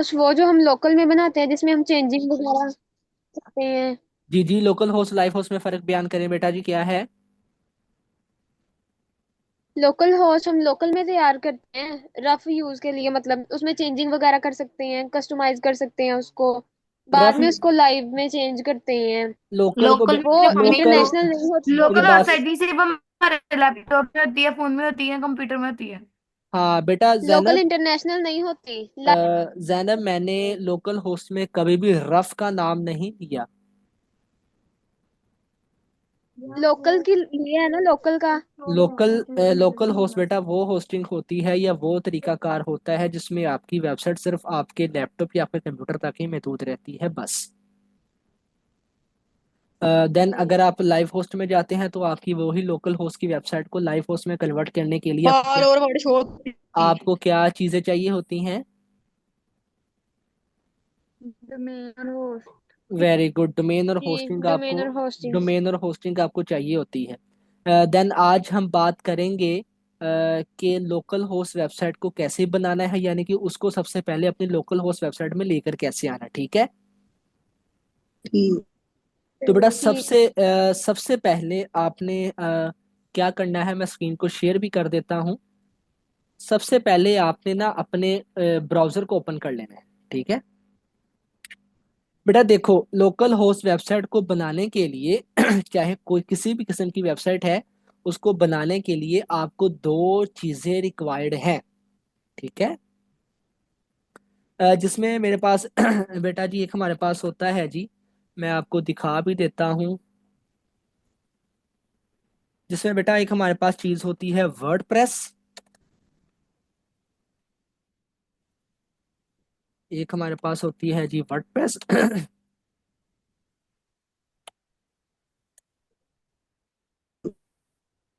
Host वो जो हम लोकल में बनाते हैं जिसमें हम चेंजिंग वगैरह करते हैं। जी जी, लोकल होस्ट लाइव होस्ट में फ़र्क बयान करें बेटा जी, क्या है? लोकल होस्ट हम लोकल में तैयार करते हैं रफ यूज के लिए, मतलब उसमें चेंजिंग वगैरह कर सकते हैं, कस्टमाइज कर सकते हैं उसको, बाद रफ में उसको लाइव में चेंज करते हैं। लोकल को लोकल में वो जब हमें लोकल इंटरनेशनल नहीं होती। मेरी लोकल बात। आईडी सिर्फ हमारे लैपटॉप में होती है, फोन में होती है, कंप्यूटर में होती है। हाँ बेटा लोकल जैनब। इंटरनेशनल नहीं होती। जैनब, मैंने लोकल होस्ट में कभी भी रफ का नाम नहीं दिया। लोकल की लिए है ना, लोकल का। लोकल होस्ट बेटा वो होस्टिंग होती है या वो तरीकाकार होता है जिसमें आपकी वेबसाइट सिर्फ आपके लैपटॉप या आपके कंप्यूटर तक ही महदूद रहती है, बस। देन अगर आप लाइव होस्ट में जाते हैं तो आपकी वही लोकल होस्ट की वेबसाइट को लाइव होस्ट में कन्वर्ट करने के लिए बार और वर्ड शो होती है। आपको क्या चीज़ें चाहिए होती हैं? Domain host. Very good, domain और जी, होस्टिंग आपको। डोमेन और होस्टिंग। डोमेन और होस्टिंग आपको चाहिए होती है। देन आज हम बात करेंगे कि लोकल होस्ट वेबसाइट को कैसे बनाना है, यानी कि उसको सबसे पहले अपनी लोकल होस्ट वेबसाइट में लेकर कैसे आना, ठीक है? ठीक। तो बेटा ठीक। सबसे पहले आपने क्या करना है, मैं स्क्रीन को शेयर भी कर देता हूँ। सबसे पहले आपने ना अपने ब्राउजर को ओपन कर लेना है, ठीक है? बेटा देखो, लोकल होस्ट वेबसाइट को बनाने के लिए चाहे कोई किसी भी किस्म की वेबसाइट है, उसको बनाने के लिए आपको दो चीजें रिक्वायर्ड हैं, ठीक है? जिसमें मेरे पास बेटा जी एक हमारे पास होता है जी, मैं आपको दिखा भी देता हूँ। जिसमें बेटा एक हमारे पास चीज होती है वर्डप्रेस, एक हमारे पास होती है जी वर्डप्रेस।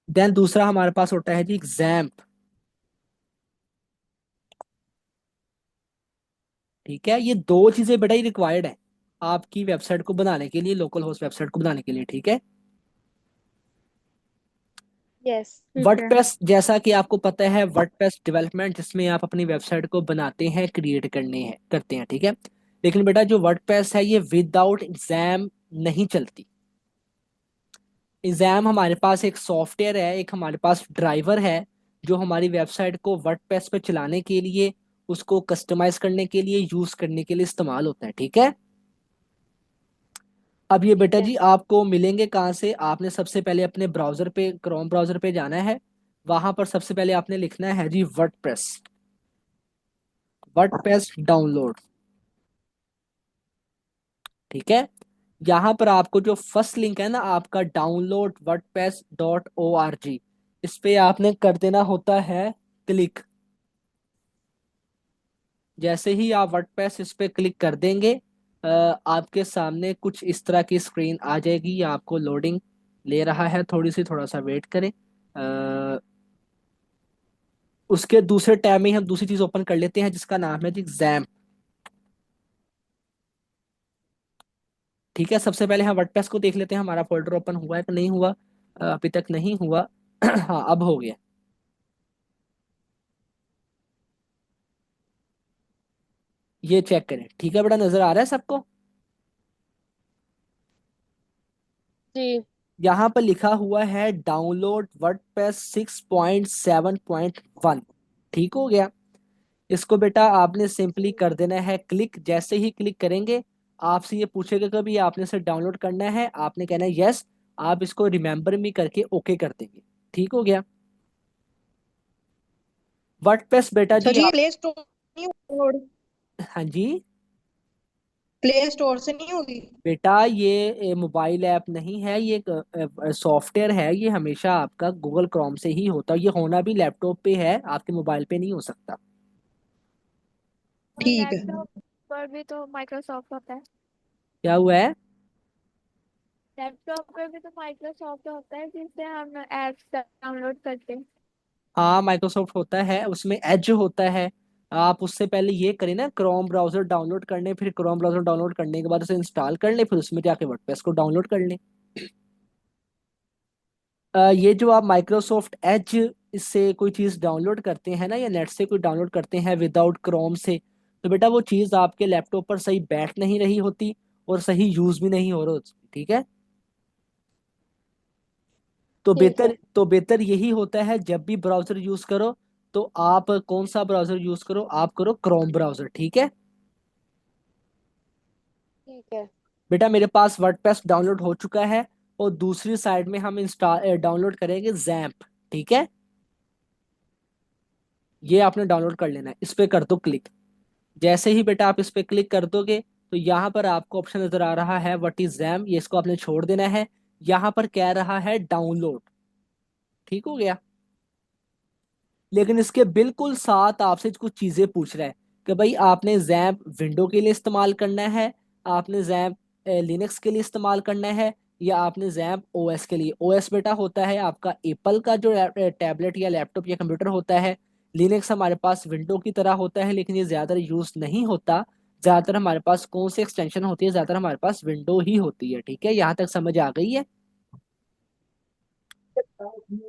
देन दूसरा हमारे पास होता है जी एग्जाम्प, ठीक है? ये दो चीजें बेटा ही रिक्वायर्ड है आपकी वेबसाइट को बनाने के लिए, लोकल होस्ट वेबसाइट को बनाने के लिए, ठीक है? यस, ठीक है। वर्डप्रेस, जैसा कि आपको पता है, वर्डप्रेस डेवलपमेंट जिसमें आप अपनी वेबसाइट को बनाते हैं, क्रिएट करते हैं, ठीक है? लेकिन बेटा जो वर्डप्रेस है ये विदाउट एग्जाम नहीं चलती। एग्जाम हमारे पास एक सॉफ्टवेयर है, एक हमारे पास ड्राइवर है जो हमारी वेबसाइट को वर्डप्रेस पे चलाने के लिए, उसको कस्टमाइज करने के लिए, यूज करने के लिए इस्तेमाल होता है, ठीक है? अब ये ठीक बेटा है। जी आपको मिलेंगे कहाँ से? आपने सबसे पहले अपने ब्राउजर पे, क्रोम ब्राउजर पे जाना है। वहां पर सबसे पहले आपने लिखना है जी वर्डप्रेस, वर्डप्रेस डाउनलोड, ठीक है? यहाँ पर आपको जो फर्स्ट लिंक है ना आपका, डाउनलोड wordpress.org, इस पे आपने कर देना होता है क्लिक। जैसे ही आप वर्डप्रेस इस पे क्लिक कर देंगे, आपके सामने कुछ इस तरह की स्क्रीन आ जाएगी। आपको लोडिंग ले रहा है, थोड़ा सा वेट करें। अ, उसके दूसरे टैब में ही हम दूसरी चीज ओपन कर लेते हैं जिसका नाम है जी एग्जाम, ठीक है? सबसे पहले हम वर्डप्रेस को देख लेते हैं, हमारा फोल्डर ओपन हुआ है कि नहीं हुआ। अभी तक नहीं हुआ। हाँ, अब हो गया। ये चेक करें, ठीक है बेटा, नजर आ रहा है सबको? जी। यहाँ पर लिखा हुआ है डाउनलोड वर्डप्रेस 6.7.1, ठीक हो गया? इसको बेटा आपने सिंपली कर देना है क्लिक। जैसे ही क्लिक करेंगे आपसे ये पूछेगा कभी आपने इसे डाउनलोड करना है, आपने कहना है यस। आप इसको रिमेंबर मी करके ओके कर देंगे, ठीक हो गया? वर्डप्रेस बेटा अच्छा जी जी, आप। प्ले स्टोर नहीं होगी? हाँ जी। प्ले स्टोर से नहीं होगी? बेटा ये मोबाइल ऐप नहीं है, ये एक सॉफ्टवेयर है। ये हमेशा आपका गूगल क्रोम से ही होता है, ये होना भी लैपटॉप पे है, आपके मोबाइल पे नहीं हो सकता। और ठीक है। लैपटॉप पर भी तो माइक्रोसॉफ्ट होता है। क्या हुआ है? लैपटॉप पर भी तो माइक्रोसॉफ्ट होता है जिससे हम एप्स डाउनलोड करते हैं। हाँ, माइक्रोसॉफ्ट होता है, उसमें एज होता है। आप उससे पहले ये करें ना, क्रोम ब्राउजर डाउनलोड करने, फिर क्रोम ब्राउजर डाउनलोड करने के बाद उसे इंस्टॉल कर ले, फिर उसमें जाके वर्डप्रेस को डाउनलोड कर लें। ये जो आप माइक्रोसॉफ्ट एज इससे कोई चीज़ डाउनलोड करते हैं ना, या नेट से कोई डाउनलोड करते हैं विदाउट क्रोम से, तो बेटा वो चीज़ आपके लैपटॉप पर सही बैठ नहीं रही होती और सही यूज भी नहीं हो रही होती, ठीक है। ठीक है। तो बेहतर यही होता है जब भी ब्राउजर यूज करो तो आप कौन सा ब्राउजर यूज करो, आप करो क्रोम ब्राउजर, ठीक है। ठीक है। बेटा मेरे पास वर्डप्रेस डाउनलोड हो चुका है और दूसरी साइड में हम इंस्टॉल डाउनलोड करेंगे जैम्प, ठीक है। ये आपने डाउनलोड कर लेना है, इस पे कर दो क्लिक। जैसे ही बेटा आप इस पे क्लिक कर दोगे तो यहाँ पर आपको ऑप्शन नजर आ रहा है व्हाट इज जैम, ये इसको आपने छोड़ देना है। यहाँ पर कह रहा है डाउनलोड, ठीक हो गया। लेकिन इसके बिल्कुल साथ आपसे कुछ चीजें पूछ रहा है कि भाई आपने जैम्प विंडो के लिए इस्तेमाल करना है, आपने जैम्प लिनक्स के लिए इस्तेमाल करना है, या आपने जैम्प ओएस के लिए। ओएस बेटा होता है आपका एप्पल का जो टैबलेट या लैपटॉप या कंप्यूटर होता है। लिनक्स हमारे पास विंडो की तरह होता है लेकिन ये ज्यादातर यूज नहीं होता। ज्यादातर हमारे पास कौन सी एक्सटेंशन होती है, ज्यादातर हमारे पास विंडो ही होती है, ठीक है। यहाँ तक समझ आ गई है।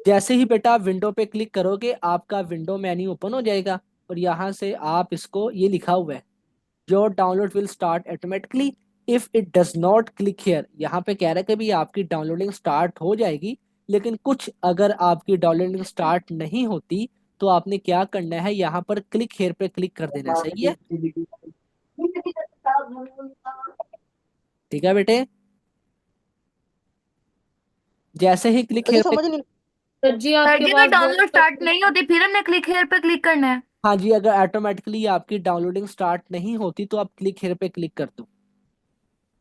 जैसे ही बेटा आप विंडो पे क्लिक करोगे आपका विंडो मेन्यू ओपन हो जाएगा और यहाँ से आप इसको, ये लिखा हुआ है your download will start automatically if it does not click here. यहाँ पे कह रहा है कि भी आपकी डाउनलोडिंग स्टार्ट हो जाएगी, लेकिन कुछ अगर आपकी डाउनलोडिंग स्टार्ट नहीं होती तो आपने क्या करना है, यहाँ पर क्लिक हियर पे क्लिक कर देना है, सही है। ठीक है बेटे, जैसे ही क्लिक मुझे हियर पे, समझ नहीं। सर जी सर आपकी जी अगर आवाज बहुत डाउनलोड स्टार्ट कट। नहीं होती फिर हमने क्लिक हेयर पे क्लिक करना है। हाँ जी, अगर ऑटोमेटिकली आपकी डाउनलोडिंग स्टार्ट नहीं होती तो आप क्लिक हियर पे क्लिक कर दो,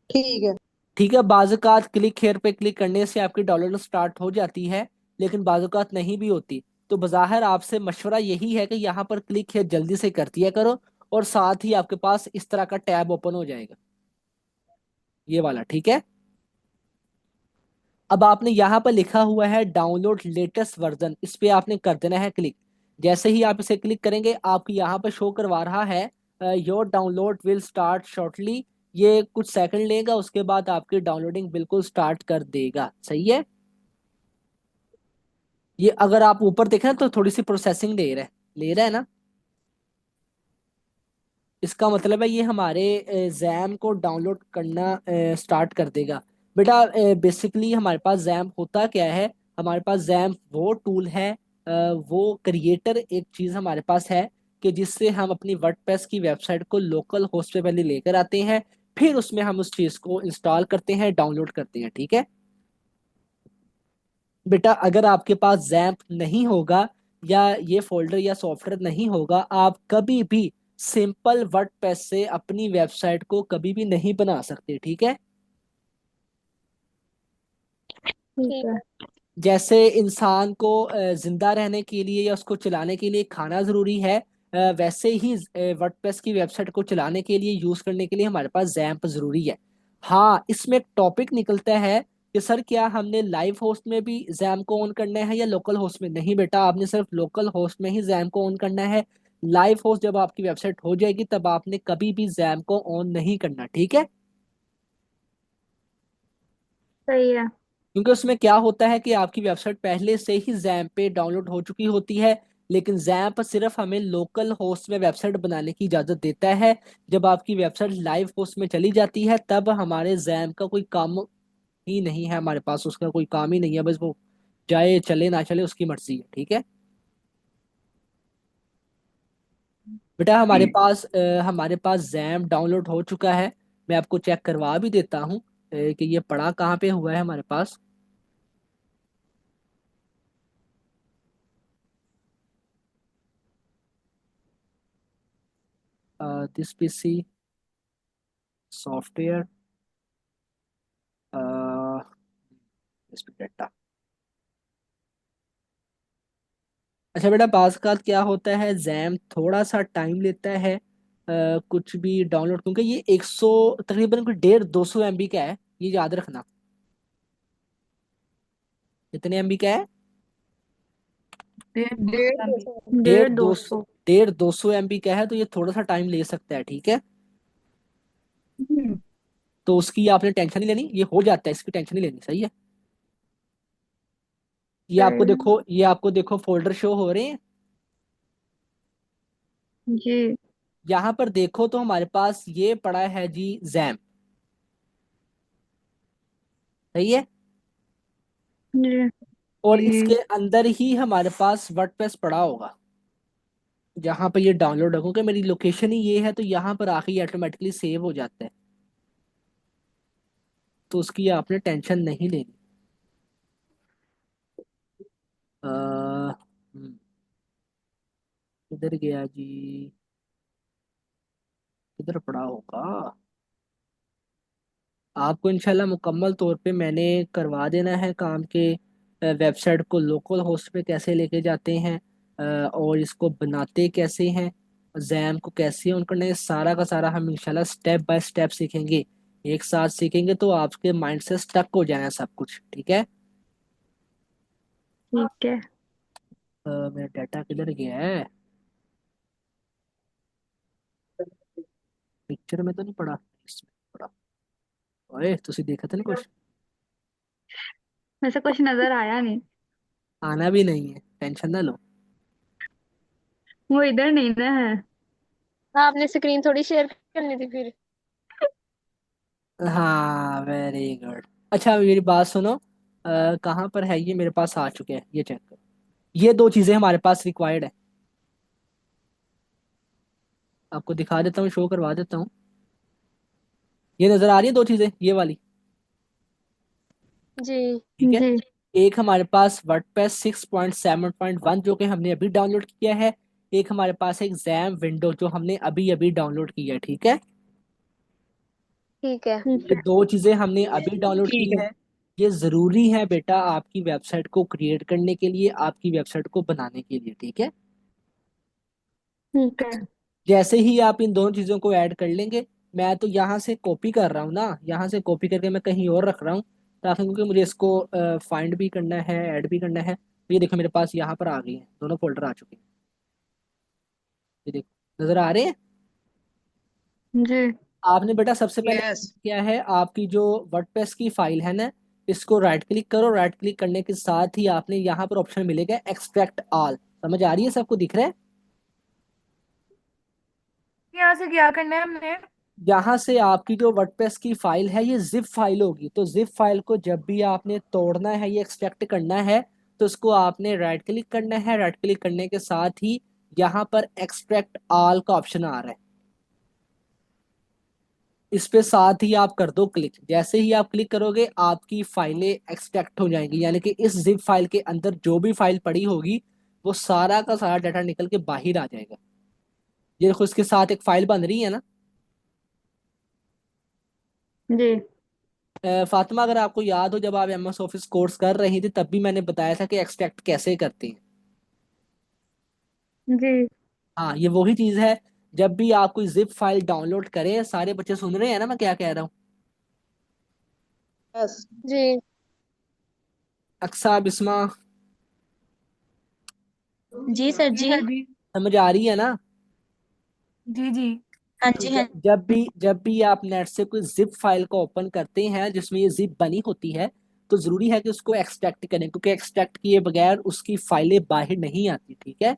ठीक है। ठीक है। बाज़-औक़ात क्लिक हेयर पे क्लिक करने से आपकी डाउनलोड स्टार्ट हो जाती है लेकिन बाज़-औक़ात नहीं भी होती। तो बज़ाहिर आपसे मशवरा यही है कि यहाँ पर क्लिक हेयर जल्दी से कर दिया करो और साथ ही आपके पास इस तरह का टैब ओपन हो जाएगा, ये वाला, ठीक है। अब आपने यहाँ पर लिखा हुआ है डाउनलोड लेटेस्ट वर्जन, इस पे आपने कर देना है क्लिक। जैसे ही आप इसे क्लिक करेंगे आपको यहाँ पर शो करवा रहा है your download will start shortly. ये कुछ सेकंड लेगा, उसके बाद आपकी डाउनलोडिंग बिल्कुल स्टार्ट कर देगा, सही है। ये अगर आप ऊपर देखें ना तो थोड़ी सी प्रोसेसिंग ले रहा है ना, इसका मतलब है ये हमारे जैम को डाउनलोड करना स्टार्ट कर देगा। बेटा बेसिकली हमारे पास जैम होता क्या है, हमारे पास जैम वो टूल है, वो क्रिएटर एक चीज़ हमारे पास है कि जिससे हम अपनी वर्डप्रेस की वेबसाइट को लोकल होस्ट पे पहले लेकर आते हैं, फिर उसमें हम उस चीज़ को इंस्टॉल करते हैं, डाउनलोड करते हैं, ठीक है। बेटा अगर आपके पास जैम्प नहीं होगा या ये फोल्डर या सॉफ्टवेयर नहीं होगा, आप कभी भी सिंपल वर्डप्रेस से अपनी वेबसाइट को कभी भी नहीं बना सकते, ठीक है। ठीक है। जैसे इंसान को जिंदा रहने के लिए या उसको चलाने के लिए खाना जरूरी है, वैसे ही वर्डप्रेस की वेबसाइट को चलाने के लिए यूज करने के लिए हमारे पास जैम्प जरूरी है। हाँ, इसमें एक टॉपिक निकलता है कि सर क्या हमने लाइव होस्ट में भी जैम को ऑन करना है या लोकल होस्ट में। नहीं बेटा, आपने सिर्फ लोकल होस्ट में ही जैम को ऑन करना है। लाइव होस्ट जब आपकी वेबसाइट हो जाएगी तब आपने कभी भी जैम को ऑन नहीं करना, ठीक है। सही है। क्योंकि उसमें क्या होता है कि आपकी वेबसाइट पहले से ही जैम पे डाउनलोड हो चुकी होती है, लेकिन जैम्प सिर्फ हमें लोकल होस्ट में वेबसाइट बनाने की इजाजत देता है। जब आपकी वेबसाइट लाइव होस्ट में चली जाती है तब हमारे जैम्प का कोई काम ही नहीं है, हमारे पास उसका कोई काम ही नहीं है, बस वो जाए चले ना चले उसकी मर्जी है, ठीक है। बेटा हमारे पास जैम डाउनलोड हो चुका है। मैं आपको चेक करवा भी देता हूँ कि ये पड़ा कहाँ पे हुआ है हमारे पास। दिस पीसी सॉफ्टवेयर, इस पे डाटा। अच्छा बेटा, बाज़ क्या होता है जैम थोड़ा सा टाइम लेता है कुछ भी डाउनलोड, क्योंकि ये 100 तकरीबन कोई 150 200 MB का है, ये याद रखना। कितने MB का है? डेढ़ दो डेढ़ सौ दो MB। सौ। डेढ़ डेढ़ दो दो सौ 150 200 MB का है, तो ये थोड़ा सा टाइम ले सकता है, ठीक है। हम्म। तो उसकी आपने टेंशन नहीं लेनी, ये हो जाता है, इसकी टेंशन नहीं लेनी, सही है। सही है। ये आपको देखो फोल्डर शो हो रहे हैं। जी। यहाँ पर देखो तो हमारे पास ये पड़ा है जी जैम। सही है। जी और जी। इसके अंदर ही हमारे पास वर्डप्रेस पड़ा होगा, जहाँ पर ये डाउनलोड होगा। क्योंकि मेरी लोकेशन ही ये है तो यहाँ पर आके ये ऑटोमेटिकली सेव हो जाता है, तो उसकी आपने टेंशन नहीं लेनी। किधर गया जी, किधर पड़ा होगा। आपको इंशाल्लाह मुकम्मल तौर पे मैंने करवा देना है काम के। वेबसाइट को लोकल होस्ट पे कैसे लेके जाते हैं, और इसको बनाते कैसे हैं, जैम को कैसे ऑन करना है, सारा का सारा हम इंशाल्लाह स्टेप बाय स्टेप सीखेंगे। एक साथ सीखेंगे तो आपके माइंड से स्टक हो जाना है सब कुछ, ठीक है। ठीक है। मेरा डाटा किधर गया है, पिक्चर में तो नहीं पड़ा, इसमें पड़ा। ओए तुसी देखा था ना कुछ। वैसे कुछ नजर आया नहीं। आना भी नहीं है, टेंशन ना लो। वो इधर नहीं ना है। हाँ, आपने स्क्रीन थोड़ी शेयर करनी थी फिर। हाँ वेरी गुड। अच्छा मेरी बात सुनो, कहाँ पर है ये, मेरे पास आ चुके हैं, ये चेक करो। ये दो चीजें हमारे पास रिक्वायर्ड है, आपको दिखा देता हूँ, शो करवा देता हूँ। ये नजर आ रही है दो चीजें, ये वाली। जी। ठीक है। जी। एक हमारे पास वर्डप्रेस 6.7.1 जो कि हमने अभी डाउनलोड किया है। एक हमारे पास है एग्जाम विंडो जो हमने अभी अभी डाउनलोड किया है, ठीक है। ठीक है। ठीक ये है। दो चीजें हमने अभी डाउनलोड की ठीक है। है। ये जरूरी है बेटा आपकी वेबसाइट को क्रिएट करने के लिए, आपकी वेबसाइट को बनाने के लिए, ठीक है। ठीक है। जैसे ही आप इन दोनों चीजों को ऐड कर लेंगे, मैं तो यहाँ से कॉपी कर रहा हूँ ना, यहाँ से कॉपी करके मैं कहीं और रख रहा हूँ, ताकि क्योंकि मुझे इसको फाइंड भी करना है, ऐड भी करना है। तो ये देखो मेरे पास यहाँ पर आ गई हैं, दोनों फोल्डर आ चुके हैं। ये देखो नजर आ रहे हैं। जी। आपने बेटा सबसे पहले यस। क्या है, आपकी जो वर्डप्रेस की फाइल है ना, इसको राइट क्लिक करो। राइट क्लिक करने के साथ ही आपने यहाँ पर ऑप्शन मिलेगा एक्सट्रैक्ट ऑल। समझ आ रही है, सबको दिख रहा है। यहाँ से क्या करना है हमने? यहाँ से आपकी जो वर्डप्रेस की फाइल है ये जिप फाइल होगी, तो जिप फाइल को जब भी आपने तोड़ना है, ये एक्सट्रैक्ट करना है, तो इसको आपने राइट क्लिक करना है। राइट क्लिक करने के साथ ही यहाँ पर एक्सट्रैक्ट ऑल का ऑप्शन आ रहा है, इस पे साथ ही आप कर दो क्लिक। जैसे ही आप क्लिक करोगे आपकी फाइलें एक्सट्रैक्ट हो जाएंगी, यानी कि इस जिप फाइल के अंदर जो भी फाइल पड़ी होगी वो सारा का सारा डाटा निकल के बाहर आ जाएगा। ये देखो इसके साथ एक फाइल बन रही है ना। जी फातिमा अगर आपको याद हो, जब आप एमएस ऑफिस कोर्स कर रही थी तब भी मैंने बताया था कि एक्सट्रैक्ट कैसे करते हैं। जी। हाँ ये वही चीज है। जब भी आप कोई जिप फाइल डाउनलोड करें, सारे बच्चे सुन रहे हैं ना मैं क्या कह रहा हूँ। यस। जी। अक्सा बिस्मा, जी सर जी जी। सर जी। समझ आ रही है ना। जी जी। हाँ जी ठीक है। हाँ। जब भी आप नेट से कोई जिप फाइल को ओपन करते हैं जिसमें ये जिप बनी होती है, तो जरूरी है कि उसको एक्सट्रैक्ट करें, क्योंकि एक्सट्रैक्ट किए बगैर उसकी फाइलें बाहर नहीं आती, ठीक है।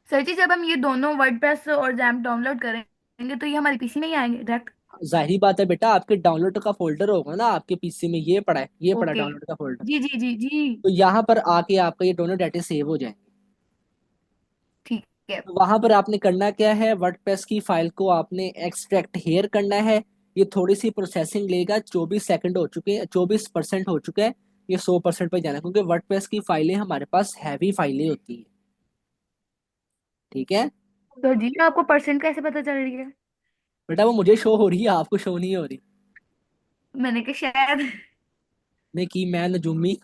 सर जी, जब हम ये दोनों वर्डप्रेस और जैम डाउनलोड करेंगे तो ये हमारे पीसी में ही आएंगे डायरेक्ट? जाहिर बात है बेटा, आपके डाउनलोड का फोल्डर होगा ना आपके पीसी में, ये पड़ा है, ये पड़ा ओके। डाउनलोड का फोल्डर। जी जी जी जी। तो यहाँ पर आके आपका ये दोनों डाटा सेव हो जाएंगे। ठीक है। तो वहां पर आपने करना क्या है, वर्डप्रेस की फाइल को आपने एक्सट्रैक्ट हेयर करना है। ये थोड़ी सी प्रोसेसिंग लेगा, 24 सेकंड हो चुके हैं, 24% हो चुका है। ये 100% पे जाना है, क्योंकि वर्डप्रेस की फाइलें हमारे पास हैवी फाइलें होती हैं, ठीक है। सर जी, आपको परसेंट कैसे पता चल रही है? बेटा वो मुझे शो हो रही है, आपको शो नहीं हो रही। मैंने कहा शायद। ने की मैं नजूमी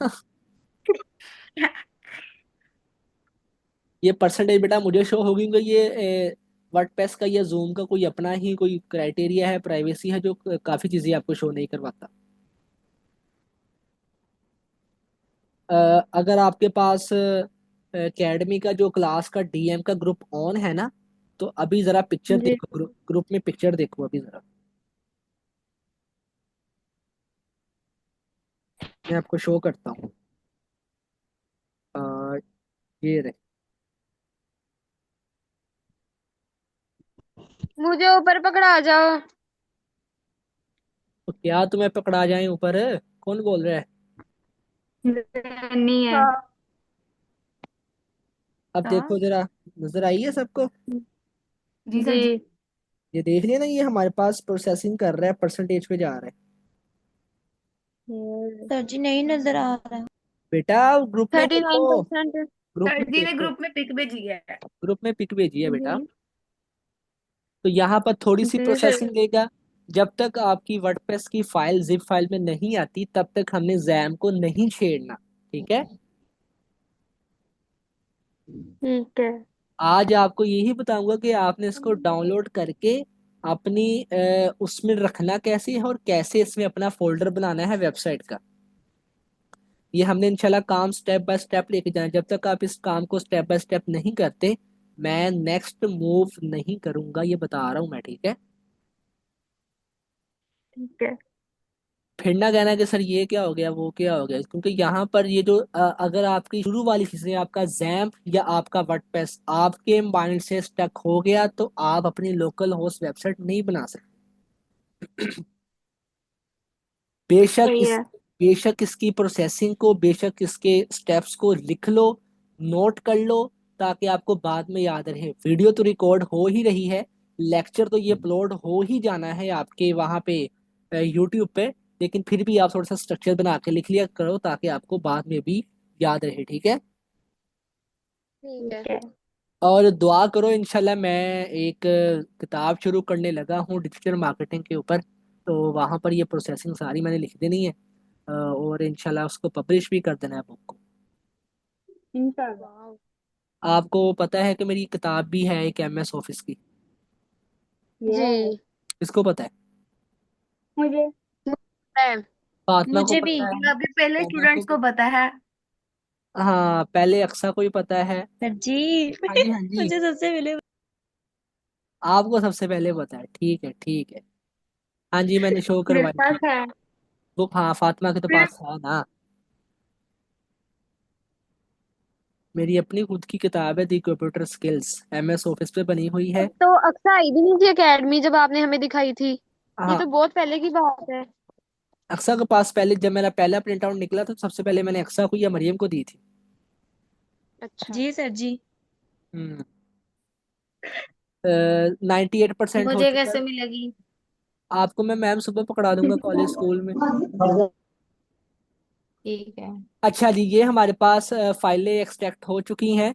ये परसेंटेज बेटा मुझे शो होगी, क्योंकि ये वर्डप्रेस का या जूम का कोई अपना ही कोई क्राइटेरिया है, प्राइवेसी है, जो काफी चीजें आपको शो नहीं करवाता। अ, अगर आपके पास एकेडमी का जो क्लास का डीएम का ग्रुप ऑन है ना, तो अभी जरा पिक्चर जी। देखो, ग्रुप में पिक्चर देखो अभी जरा। मैं आपको शो करता हूँ। ये रहे। मुझे ऊपर पकड़ा जाओ। तो क्या तुम्हें पकड़ा जाए ऊपर? कौन बोल रहा है? नहीं है। हाँ। अब देखो हाँ जरा, नजर आई है सबको? जी सर जी। जी। ये देख लिया ना, ये हमारे पास प्रोसेसिंग कर रहा है, परसेंटेज पे जा रहा है। सर जी नहीं नजर आ रहा। बेटा ग्रुप में 39%। देखो, ग्रुप सर में जी ने देखो, ग्रुप में पिक भेजी है। ग्रुप में पिक भेजी है बेटा। जी। तो यहाँ पर थोड़ी सी जी सर। प्रोसेसिंग लेगा। जब तक आपकी वर्डप्रेस की फाइल जिप फाइल में नहीं आती तब तक हमने जैम को नहीं छेड़ना, ठीक है? ठीक है। आज आपको यही बताऊंगा कि आपने इसको डाउनलोड करके अपनी उसमें रखना कैसे है और कैसे इसमें अपना फोल्डर बनाना है वेबसाइट का। ये हमने इंशाल्लाह काम स्टेप बाय स्टेप लेके जाना। जब तक आप इस काम को स्टेप बाय स्टेप नहीं करते, मैं नेक्स्ट मूव नहीं करूंगा, ये बता रहा हूं मैं, ठीक है? ठीक है। फिर ना कहना कि सर ये क्या हो गया वो क्या हो गया, क्योंकि यहाँ पर ये जो अगर आपकी शुरू वाली चीजें, आपका जैम्प या आपका वर्डप्रेस आपके माइंड से स्टक हो गया तो आप अपनी लोकल होस्ट वेबसाइट नहीं बना सकते। बेशक सही इस है। बेशक इसकी प्रोसेसिंग को, बेशक इसके स्टेप्स को लिख लो, नोट कर लो, ताकि आपको बाद में याद रहे। वीडियो तो रिकॉर्ड हो ही रही है, लेक्चर तो ये अपलोड हो ही जाना है आपके वहाँ पे यूट्यूब पे, लेकिन फिर भी आप थोड़ा सा स्ट्रक्चर बना के लिख लिया करो ताकि आपको बाद में भी याद रहे, ठीक है? ठीक है। ठीक है। और दुआ करो, इंशाल्लाह मैं एक किताब शुरू करने लगा हूँ डिजिटल मार्केटिंग के ऊपर। तो वहाँ पर ये प्रोसेसिंग सारी मैंने लिख देनी है, और इंशाल्लाह उसको पब्लिश भी कर देना है बुक को। इंशाल्लाह। वाह। आपको पता है कि मेरी किताब भी है एक एमएस ऑफिस की? यस। जी। किसको पता है? मुझे। है। फातिमा को मुझे भी। पता है, अभी पहले सानिया को स्टूडेंट्स को भी। पता है। हाँ, पहले अक्सा को ही पता है। सर जी हाँ जी, हाँ जी। मुझे सबसे मिले। आपको सबसे पहले पता है, ठीक है ठीक है। हाँ जी, मैंने शो मेरे करवाई पास थी है। बुक। हाँ, फातिमा के तो फिर पास है ना। मेरी अपनी खुद की किताब है दी कंप्यूटर स्किल्स, एमएस ऑफिस पे बनी हुई है। अब तो अक्सा आई भी नहीं थी एकेडमी जब आपने हमें दिखाई थी। ये हाँ, तो बहुत पहले की बात है। अक्सा के पास पहले जब मेरा पहला प्रिंट आउट निकला तो सबसे पहले मैंने अक्सा को या मरियम को दी थी। अच्छा। जी सर जी। हम्म। 98% हो मुझे चुका है। कैसे मिलेगी? आपको मैं मैम सुबह पकड़ा दूंगा कॉलेज स्कूल में। ठीक है। अच्छा जी, ये हमारे पास फाइलें एक्सट्रैक्ट हो चुकी हैं।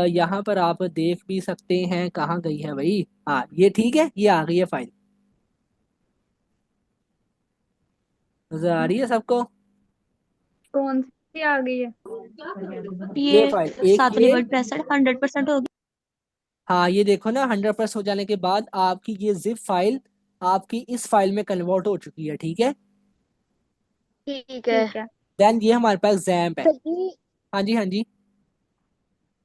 यहाँ पर आप देख भी सकते हैं कहाँ गई है भाई। हाँ, ये ठीक है, ये आ गई है फाइल। नजर आ रही है सबको? कौन सी आ गई है? ये ये फाइल एक सात वाली ये। वर्ड प्रेस 100% होगी। हाँ, ये देखो ना, 100% हो जाने के बाद आपकी ये जिप फाइल आपकी इस फाइल में कन्वर्ट हो चुकी है, ठीक है? ठीक है। ठीक है। देन ये हमारे पास जैम्प है। सर जी, हाँ जी, हाँ जी।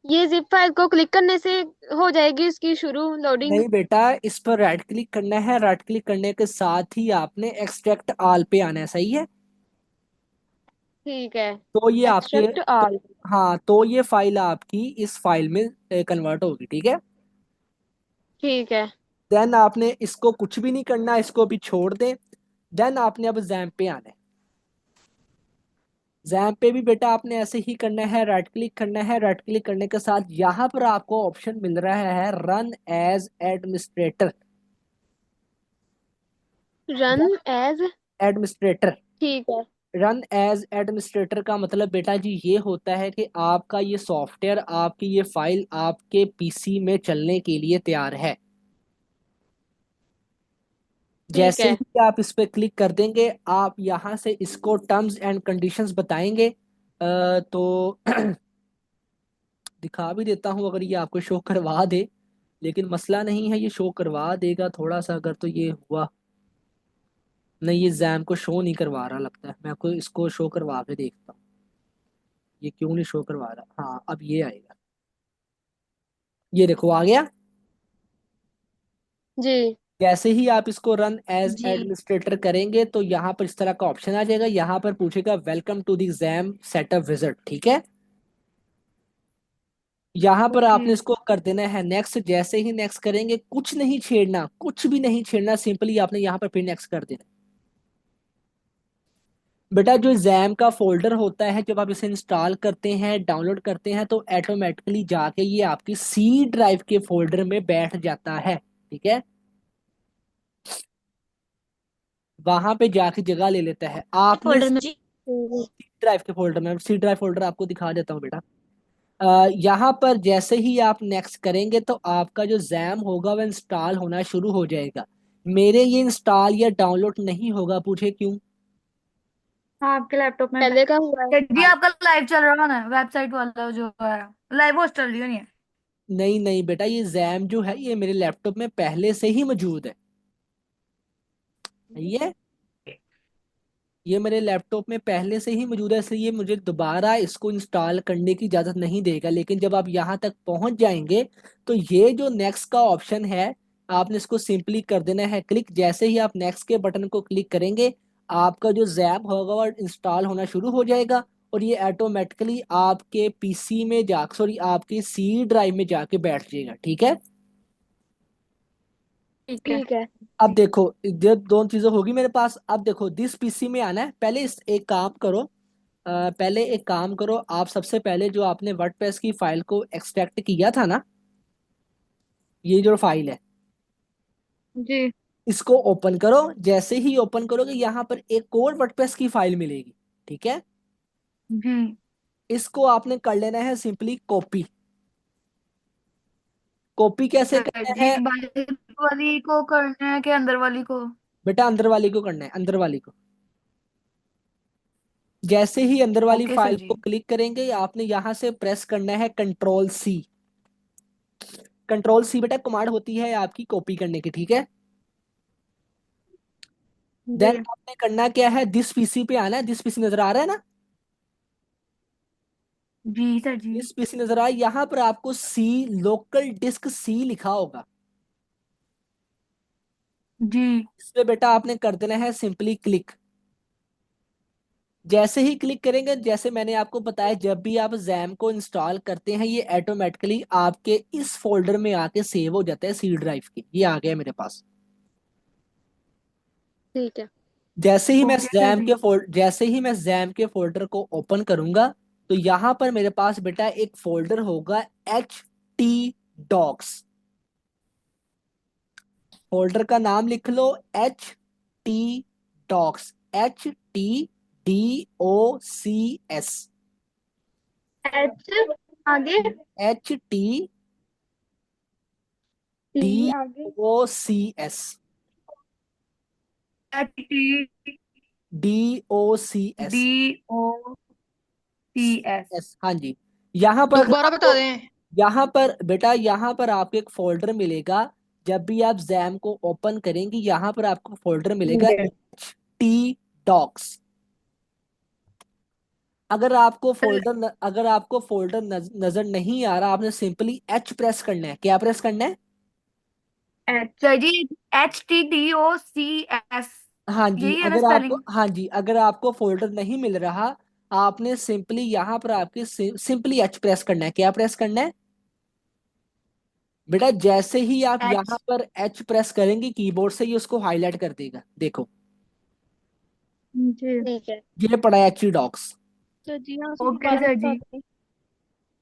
ये जिप फाइल को क्लिक करने से हो जाएगी इसकी शुरू लोडिंग। नहीं बेटा, इस पर राइट क्लिक करना है, राइट क्लिक करने के साथ ही आपने एक्सट्रैक्ट आल पे आना है, सही है? ठीक है। तो ये आपके एक्सट्रैक्ट तो, ऑल। हाँ, तो ये फाइल आपकी इस फाइल में कन्वर्ट होगी, ठीक है? ठीक है। देन आपने इसको कुछ भी नहीं करना, इसको भी छोड़ दें। देन आपने अब जैम्प पे आना है। जैम्प पे भी बेटा आपने ऐसे ही करना है, राइट क्लिक करना है, राइट क्लिक करने के साथ यहाँ पर आपको ऑप्शन मिल रहा है run as administrator. Run as. Administrator. ठीक है। रन एज एडमिनिस्ट्रेटर का मतलब बेटा जी ये होता है कि आपका ये सॉफ्टवेयर, आपकी ये फाइल आपके पीसी में चलने के लिए तैयार है। ठीक जैसे है। ही आप इस पे क्लिक कर देंगे, आप यहाँ से इसको टर्म्स एंड कंडीशंस बताएंगे। तो दिखा भी देता हूँ अगर ये आपको शो करवा दे, लेकिन मसला नहीं है, ये शो करवा देगा थोड़ा सा अगर तो ये हुआ। नहीं, ये जैम को शो नहीं करवा रहा लगता है, मैं आपको इसको शो करवा के देखता हूँ। ये क्यों नहीं शो करवा रहा? हाँ, अब ये आएगा। ये देखो आ गया। जी। जैसे ही आप इसको रन एज जी एडमिनिस्ट्रेटर करेंगे तो यहाँ पर इस तरह का ऑप्शन आ जाएगा, यहाँ पर पूछेगा welcome to the exam setup visit, ठीक है? यहाँ पर आपने ओके। इसको कर देना है नेक्स्ट। जैसे ही नेक्स्ट करेंगे, कुछ नहीं छेड़ना, कुछ भी नहीं छेड़ना, सिंपली आपने यहाँ पर फिर नेक्स्ट कर देना। बेटा जो जैम का फोल्डर होता है, जब आप इसे इंस्टॉल करते हैं, डाउनलोड करते हैं, तो ऑटोमेटिकली जाके ये आपकी सी ड्राइव के फोल्डर में बैठ जाता है। ठीक है, वहां पे जाके जगह ले लेता है। आपने फोल्डर में सी जी। ड्राइव के फोल्डर में, सी ड्राइव फोल्डर आपको दिखा देता हूँ बेटा। यहाँ पर जैसे ही आप नेक्स्ट करेंगे तो आपका जो जैम होगा वह इंस्टॉल होना शुरू हो जाएगा। मेरे ये इंस्टॉल या डाउनलोड नहीं होगा, पूछे क्यों? हाँ, आपके लैपटॉप में पहले का हुआ है। सर जी आपका लाइव चल रहा है ना, वेबसाइट वाला जो है, लाइव होस्ट चल रही है नहीं है? नहीं नहीं बेटा, ये जैम जो है ये मेरे लैपटॉप में पहले से ही मौजूद है। ये मेरे लैपटॉप में पहले से ही मौजूद है, इसलिए मुझे दोबारा इसको इंस्टॉल करने की इजाज़त नहीं देगा। लेकिन जब आप यहाँ तक पहुँच जाएंगे तो ये जो नेक्स्ट का ऑप्शन है, आपने इसको सिंपली कर देना है क्लिक। जैसे ही आप नेक्स्ट के बटन को क्लिक करेंगे, आपका जो जैप होगा वो इंस्टॉल होना शुरू हो जाएगा, और ये ऑटोमेटिकली आपके पीसी में जा, सॉरी, आपके सी ड्राइव में जाके बैठ जाएगा। ठीक है, ठीक है। ठीक है। अब देखो, ये दोनों चीजें होगी मेरे पास। अब देखो, दिस पीसी में आना है। पहले इस एक काम करो, पहले एक काम करो, आप सबसे पहले जो आपने वर्डप्रेस की फाइल को एक्सट्रैक्ट किया था ना, ये जो फाइल है, जी इसको ओपन करो। जैसे ही ओपन करोगे, यहाँ पर एक और वर्डप्रेस की फाइल मिलेगी। ठीक है, जी। इसको आपने कर लेना है सिंपली कॉपी। कॉपी कैसे सर करना जी है? बाहर वाली को करना है कि अंदर वाली को? बेटा अंदर वाली को करना है, अंदर वाली को। जैसे ही अंदर वाली ओके सर फाइल जी। को क्लिक करेंगे, आपने यहां से प्रेस करना है कंट्रोल सी। कंट्रोल सी बेटा कमांड होती है आपकी कॉपी करने की। ठीक है, देन जी आपने करना क्या है, दिस पीसी पे आना है। दिस पीसी नजर आ रहा है ना? जी सर जी। दिस पीसी नजर आ रहा है, यहाँ पर आपको सी, लोकल डिस्क सी लिखा होगा। जी इस पे बेटा आपने कर देना है सिंपली क्लिक। जैसे ही क्लिक करेंगे, जैसे मैंने आपको बताया, जब भी आप जैम को इंस्टॉल करते हैं, ये ऑटोमेटिकली आपके इस फोल्डर में आके सेव हो जाता है सी ड्राइव के। ये आ गया मेरे पास। ठीक है। ओके सर जी। जैसे ही मैं जैम के फोल्डर को ओपन करूंगा, तो यहाँ पर मेरे पास बेटा एक फोल्डर होगा, HT डॉक्स। फोल्डर का नाम लिख लो, HT डॉक्स, HTDOCS। एच आगे? एच टी टी डी आगे? O C S. H T DOCS। D O C S. हाँ जी। यहाँ पर अगर दोबारा बता आपको, दें। यहाँ पर बेटा, यहाँ पर आपको एक फोल्डर मिलेगा। जब भी आप जैम को ओपन करेंगे, यहाँ पर आपको फोल्डर मिलेगा, HT डॉक्स। अगर आपको फोल्डर नजर नहीं आ रहा, आपने सिंपली H प्रेस करना है। क्या प्रेस करना है? सर जी HTDOCS, हाँ जी, यही है ना स्पेलिंग? हाँ जी, अगर आपको फोल्डर नहीं मिल रहा, आपने सिंपली यहाँ पर आपके सिंपली H प्रेस करना है। क्या प्रेस करना है बेटा? जैसे ही आप यहाँ एच। पर H प्रेस करेंगे, कीबोर्ड से ये उसको हाईलाइट कर देगा। देखो, जी। ठीक है। ये पड़ा है HT डॉक्स। तो जी हाँ, उसमें ओके दोबारा सर बता जी। दें।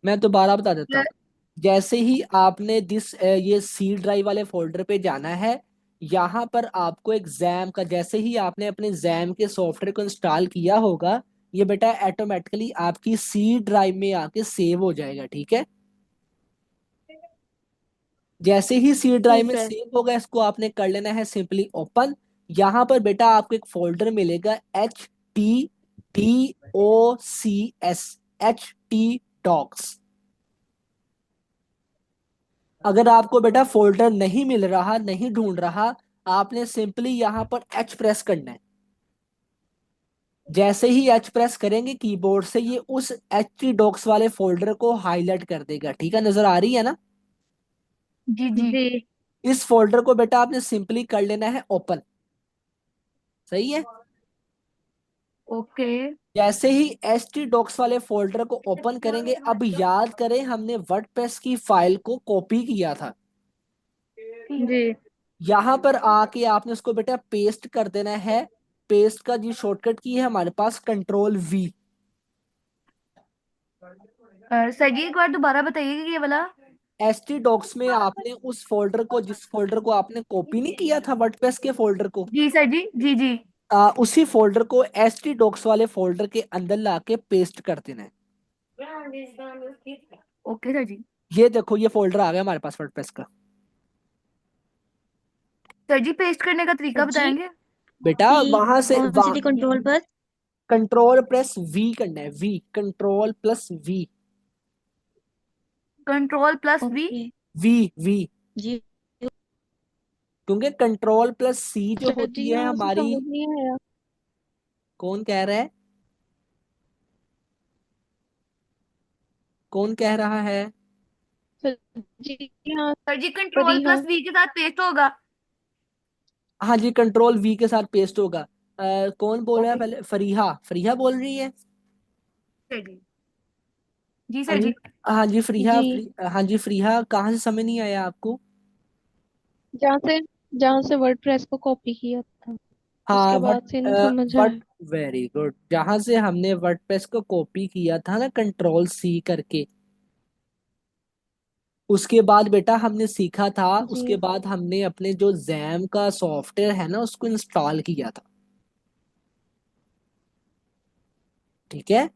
मैं दोबारा बता देता हूँ। सर, जैसे ही आपने ये सी ड्राइव वाले फोल्डर पे जाना है, यहाँ पर आपको एक जैम का, जैसे ही आपने अपने जैम के सॉफ्टवेयर को इंस्टॉल किया होगा, ये बेटा ऑटोमेटिकली आपकी सी ड्राइव में आके सेव हो जाएगा। ठीक है, जैसे ही सी ड्राइव में ठीक है। सेव होगा, इसको आपने कर लेना है सिंपली ओपन। यहाँ पर बेटा आपको एक फोल्डर मिलेगा, HTDOCS, HT डॉक्स। अगर आपको बेटा फोल्डर नहीं मिल रहा, नहीं ढूंढ रहा, आपने सिंपली यहाँ पर H प्रेस करना है। जैसे ही H प्रेस करेंगे, कीबोर्ड से ये उस HT डॉक्स वाले फोल्डर को हाईलाइट कर देगा। ठीक है, नजर आ रही है ना? जी जी। जी। इस फोल्डर को बेटा आपने सिंपली कर लेना है ओपन। सही है, ओके। जैसे ही htdocs वाले फोल्डर को ओपन करेंगे, अब याद करें हमने वर्डप्रेस की फाइल को कॉपी किया था, जी यहां पर आके आपने उसको बेटा पेस्ट कर देना है। पेस्ट का जी शॉर्टकट की है हमारे पास Ctrl+V। सर जी एक बार दोबारा बताइएगा ये वाला। htdocs में आपने उस फोल्डर को, जिस फोल्डर को आपने कॉपी नहीं किया था वर्डप्रेस के फोल्डर को, जी सर जी, जी जी। उसी फोल्डर को htdocs वाले फोल्डर के अंदर लाके पेस्ट कर देना है। ओके सर जी। ये देखो ये फोल्डर आ गया हमारे पास वर्डप्रेस का। सर जी पेस्ट करने का सर तरीका जी बताएंगे? बेटा वी वहां से कौन सी थी कंट्रोल पर? Ctrl+V करना है, V, Ctrl+V, Ctrl+V। Okay V, V। जी क्योंकि Ctrl+C जो सर जी होती है यहाँ से हमारी। समझ नहीं आया। कौन कह रहा है? कौन कह रहा है? सर जी यहाँ सर जी पर कंट्रोल ही हाँ। प्लस वी के साथ पेस्ट होगा। हाँ जी, Ctrl+V के साथ पेस्ट होगा। कौन बोल रहा है ओके पहले? फरीहा, फरीहा बोल रही है। सर जी। जी हाँ सर जी, जी। हाँ जी फरीहा, जी हाँ जी फरीहा, कहाँ से समझ नहीं आया आपको? जहाँ से जहाँ से वर्डप्रेस को कॉपी किया था हाँ उसके वट बाद से नहीं समझ वट आया। Very good. जहां से हमने वर्डप्रेस को कॉपी किया था ना Ctrl+C करके, उसके बाद बेटा हमने सीखा था, उसके जी बाद हमने अपने जो जैम का सॉफ्टवेयर है ना उसको इंस्टॉल किया था। ठीक है,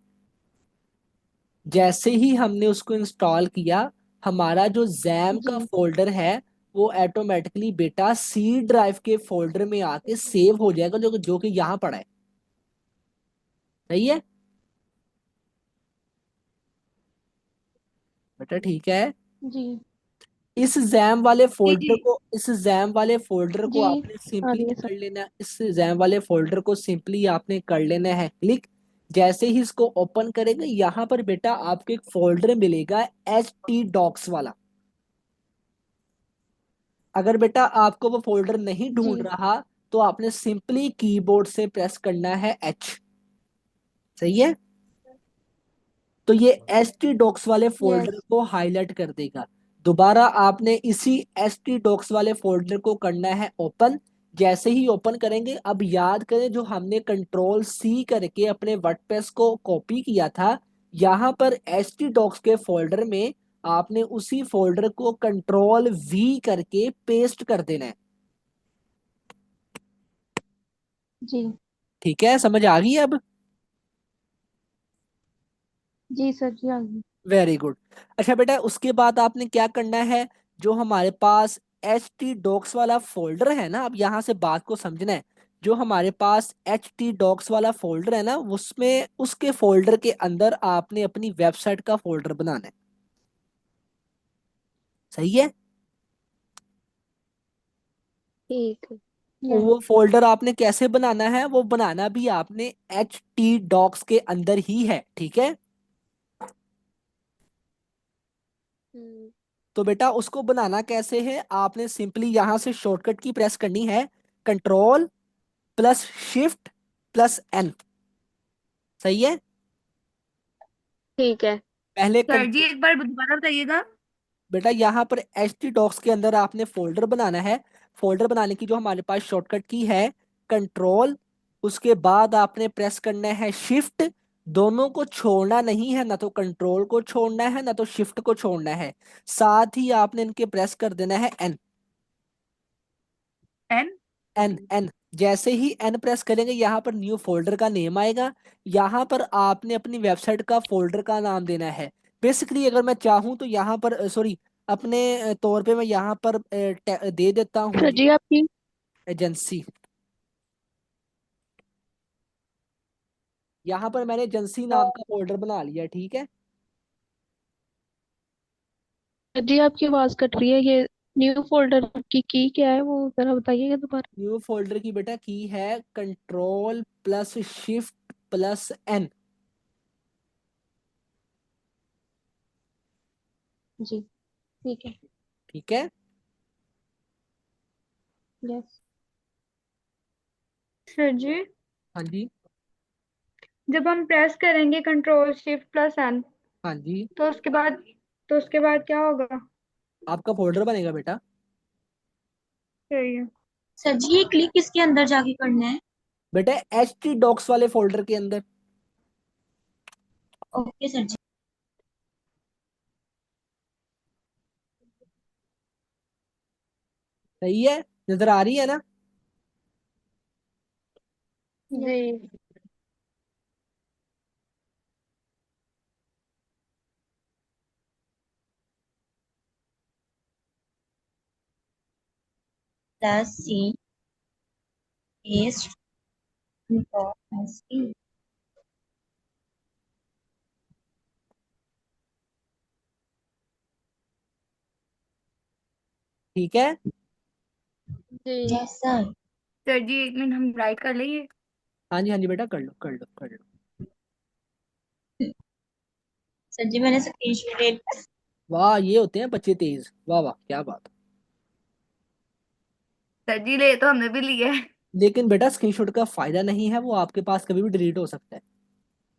जैसे ही हमने उसको इंस्टॉल किया, हमारा जो जैम का जी फोल्डर है वो ऑटोमेटिकली बेटा सी ड्राइव के फोल्डर में आके सेव हो जाएगा, जो कि यहाँ पड़ा है। सही है बेटा, ठीक है। जी जी जी इस जैम वाले फोल्डर को जी आपने आ सिंपली रही है सर। कर लेना, इस जैम वाले फोल्डर को सिंपली आपने कर लेना है क्लिक। जैसे ही इसको ओपन करेंगे, यहाँ पर बेटा आपको एक फोल्डर मिलेगा htdocs वाला। अगर बेटा आपको वो फोल्डर नहीं ढूंढ जी रहा, तो आपने सिंपली कीबोर्ड से प्रेस करना है H। सही है, तो ये htdocs वाले फोल्डर यस को हाईलाइट कर देगा। दोबारा आपने इसी htdocs वाले फोल्डर को करना है ओपन। जैसे ही ओपन करेंगे, अब याद करें जो हमने Ctrl+C करके अपने वर्डप्रेस को कॉपी किया था, यहाँ पर htdocs के फोल्डर में आपने उसी फोल्डर को Ctrl+V करके पेस्ट कर देना है। जी ठीक है, समझ आ गई अब? जी सर जी आ गई। Very good. अच्छा बेटा, उसके बाद आपने क्या करना है, जो हमारे पास htdocs वाला फोल्डर है ना, अब यहाँ से बात को समझना है। जो हमारे पास htdocs वाला फोल्डर है ना, उसमें उसके फोल्डर के अंदर आपने अपनी वेबसाइट का फोल्डर बनाना है। सही है, ठीक है। यस वो फोल्डर आपने कैसे बनाना है, वो बनाना भी आपने htdocs के अंदर ही है। ठीक है, हम्म तो बेटा उसको बनाना कैसे है, आपने सिंपली यहां से शॉर्टकट की प्रेस करनी है, Ctrl+Shift+N। सही है, ठीक है। पहले सर जी एक बार दोबारा बताइएगा। बेटा यहाँ पर htdocs के अंदर आपने फोल्डर बनाना है। फोल्डर बनाने की जो हमारे पास शॉर्टकट की है कंट्रोल, उसके बाद आपने प्रेस करना है शिफ्ट। दोनों को छोड़ना नहीं है, ना तो कंट्रोल को छोड़ना है ना तो शिफ्ट को छोड़ना है। साथ ही आपने इनके प्रेस कर देना है N। एन। एन एन जैसे ही एन प्रेस करेंगे, यहाँ पर न्यू फोल्डर का नेम आएगा। यहाँ पर आपने अपनी वेबसाइट का फोल्डर का नाम देना है। बेसिकली अगर मैं चाहूँ तो यहाँ पर सॉरी, अपने तौर पे मैं यहाँ पर दे देता हूँ सर जी आपकी एजेंसी। यहाँ पर मैंने एजेंसी नाम का फोल्डर बना लिया। ठीक है, सर जी आपकी आवाज कट रही है। ये न्यू फोल्डर की क्या है वो जरा बताइएगा दोबारा। न्यू फोल्डर की बेटा की है Ctrl+Shift+N। जी ठीक है। ठीक है, यस सर जी हाँ जी, जब हम प्रेस करेंगे कंट्रोल शिफ्ट प्लस एन, हाँ जी, तो उसके बाद क्या होगा? आपका फोल्डर बनेगा बेटा। सही है। सर जी ये क्लिक किसके अंदर जाके करना है? बेटा एच टी डॉक्स वाले फोल्डर के अंदर। ओके सर जी। सही है, नजर आ रही है ना? जी। प्लस सी पेस्ट ठीक है। जी। Yes sir. Sir ji 1 minute, हम राइट कर लेंगे। हाँ जी, हाँ जी बेटा, कर लो कर लो कर लो। सर जी मैंने स्क्रीनशॉट ले लिया। वाह, ये होते हैं बच्चे तेज, वाह वाह, क्या बात। सर जी ले तो हमने भी लिया है। लेकिन बेटा स्क्रीनशॉट का फायदा नहीं है, वो आपके पास कभी भी डिलीट हो सकता है।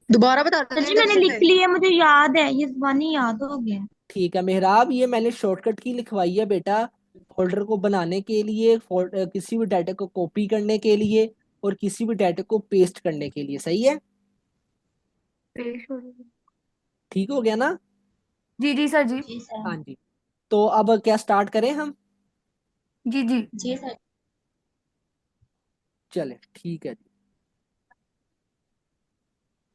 दोबारा बता सर दें जी मैंने जल्दी लिख से। लिया, मुझे याद है, ये जुबानी याद हो गया। ठीक है मेहराब, ये मैंने शॉर्टकट की लिखवाई है बेटा, फोल्डर को बनाने के लिए, किसी भी डाटा को कॉपी करने के लिए और किसी भी डाटा को पेस्ट करने के लिए। सही है, पेश हो रही है। ठीक हो गया ना? जी जी सर जी। जी सर। हाँ जी। तो अब क्या स्टार्ट करें हम? जी जी। जी सर। चले ठीक है जी।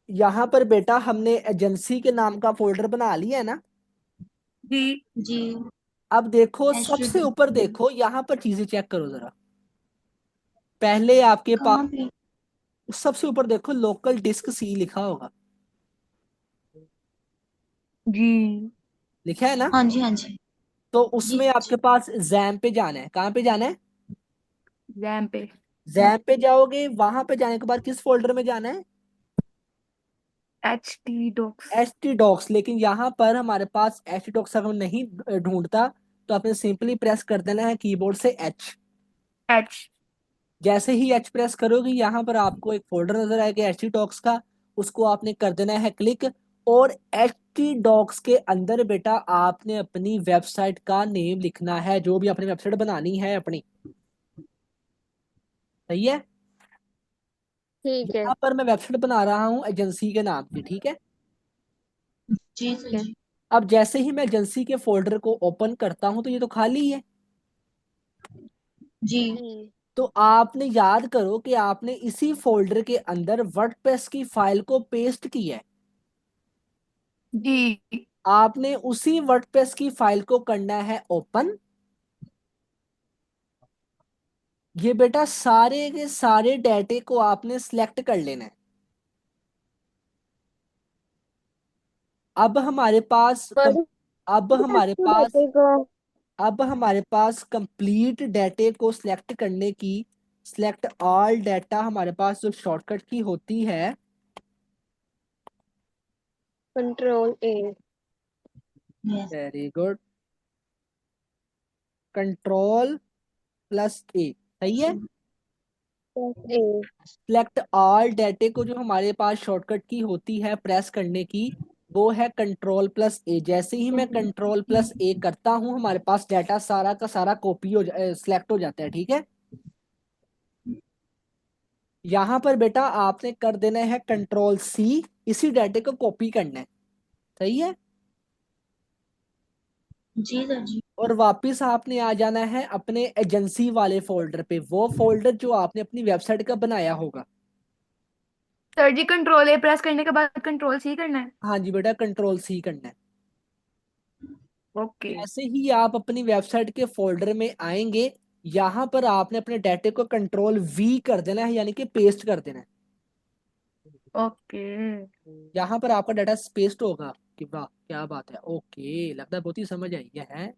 यहाँ पर बेटा हमने एजेंसी के नाम का फोल्डर बना लिया है ना? जी। जी। अब देखो सबसे एच ऊपर, देखो यहाँ पर चीजें चेक करो जरा। पहले आपके पास कहाँ पे? सबसे ऊपर देखो, लोकल डिस्क सी लिखा होगा, जी। लिखा है ना? हाँ जी हाँ जी। तो जी उसमें सर आपके जी। पास जैम पे जाना है। कहाँ पे जाना है? रैम पे। जैम पे जाओगे, वहां पे जाने के बाद किस फोल्डर में जाना है? H T docs. H T docs. लेकिन यहाँ पर हमारे पास एच टी डॉक्स अगर नहीं ढूंढता, तो आपने सिंपली प्रेस कर देना है कीबोर्ड से एच। एच। जैसे ही एच प्रेस करोगे, यहाँ पर आपको एक फोल्डर नजर आएगा एच टी डॉक्स का, उसको आपने कर देना है क्लिक। और एच टी डॉक्स के अंदर बेटा आपने अपनी वेबसाइट का नेम लिखना है, जो भी आपने वेबसाइट बनानी है अपनी। सही है। ठीक है। यहाँ पर मैं वेबसाइट बना रहा हूँ एजेंसी के नाम की, ठीक है। जी ठीक सर है। जी। अब जैसे ही मैं एजेंसी के फोल्डर को ओपन करता हूँ, तो ये तो खाली है। जी। जी। तो आपने याद करो कि आपने इसी फोल्डर के अंदर वर्डप्रेस की फाइल को पेस्ट किया है। जी। आपने उसी वर्डप्रेस की फाइल को करना है ओपन। ये बेटा सारे के सारे डाटे को आपने सिलेक्ट कर लेना है। अब हमारे पास और अब हमारे पास देखो। अब हमारे पास कंप्लीट डाटे को सिलेक्ट करने की, सिलेक्ट ऑल डाटा, हमारे पास जो शॉर्टकट की होती है। Control A. Yes. Very good, control plus A. सही है। ए। सिलेक्ट ऑल डाटे को जो हमारे पास शॉर्टकट की होती है प्रेस करने की, वो है कंट्रोल प्लस ए। जैसे ही मैं कंट्रोल प्लस ए करता हूं, हमारे पास डाटा सारा का सारा कॉपी हो सिलेक्ट हो जाता है, ठीक है। यहाँ पर बेटा आपने कर देना है कंट्रोल सी, इसी डाटे को कॉपी करना है। सही है। जी सर जी। और वापिस आपने आ जाना है अपने एजेंसी वाले फोल्डर पे, वो फोल्डर जो आपने अपनी वेबसाइट का बनाया होगा। Sir ji control A press करने के बाद कंट्रोल सी करना है? हाँ जी बेटा, कंट्रोल सी करना है। ओके। जैसे ही आप अपनी वेबसाइट के फोल्डर में आएंगे, यहाँ पर आपने अपने डाटे को कंट्रोल वी कर देना है, यानी कि पेस्ट कर देना है। ओके। यहाँ पर आपका डाटा पेस्ट होगा। कि वाह क्या बात है, ओके, लगता है बहुत ही समझ आई है।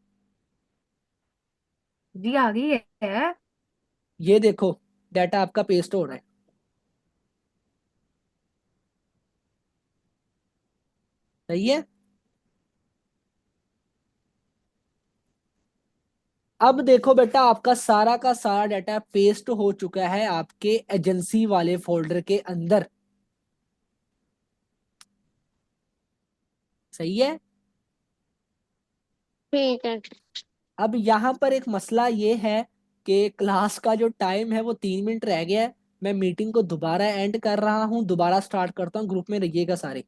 जी आ गई है। ये देखो, डाटा आपका पेस्ट हो रहा है। सही है। अब देखो बेटा, आपका सारा का सारा डाटा पेस्ट हो चुका है आपके एजेंसी वाले फोल्डर के अंदर। सही है। ठीक है। अब यहाँ पर एक मसला ये है कि क्लास का जो टाइम है वो 3 मिनट रह गया है। मैं मीटिंग को दोबारा एंड कर रहा हूँ, दोबारा स्टार्ट करता हूँ, ग्रुप में रहिएगा सारे।